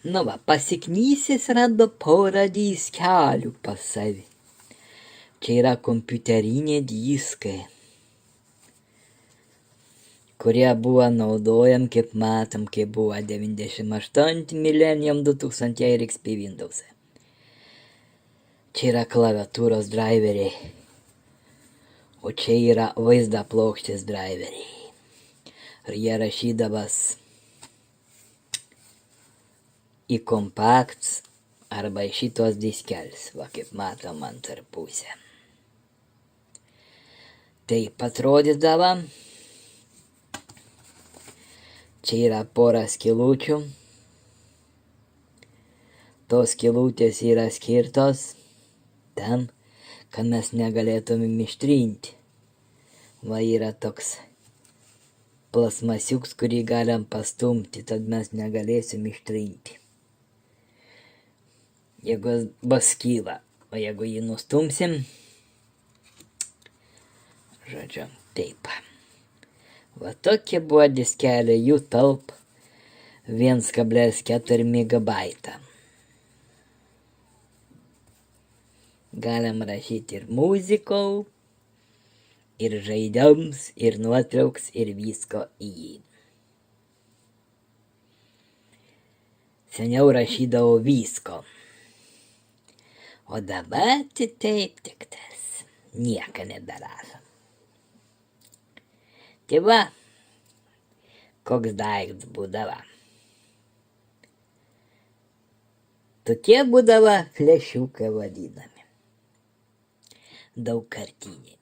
Nu va, pasiknysęs rado porą diskelių pas savi. Čia yra kompiuteriniai diskai, kurie buvo naudojami, kaip matom, kai buvo 98 Millennium 2000 ir XP Windows. Čia yra klaviatūros driveriai, o čia yra vaizdo plokštės driveriai. Ir jie rašydavas į kompakts arba į šitos diskelis, va kaip matom antrą pusę. Taip atrodydavo. Čia yra pora skylučių. Tos skylutės yra skirtos tam, kad mes negalėtumėm ištrinti. Va yra toks plasmasiuks, kurį galim pastumti, tad mes negalėsim ištrinti. Jeigu bus skyla, o jeigu jį nustumsim, žodžiu, taip. Va tokie buvo diskeliai, jų talp 1,4 megabaitą. Galim rašyti ir muzikų, ir žaidimams, ir nuotrauks, ir visko į jį. Seniau rašydavau visko. O dabar taip tik tas. Nieko neberašom. Tai va, koks daiktas būdavo. Tokie būdavo flešiukai vadinami. Daugkartiniai.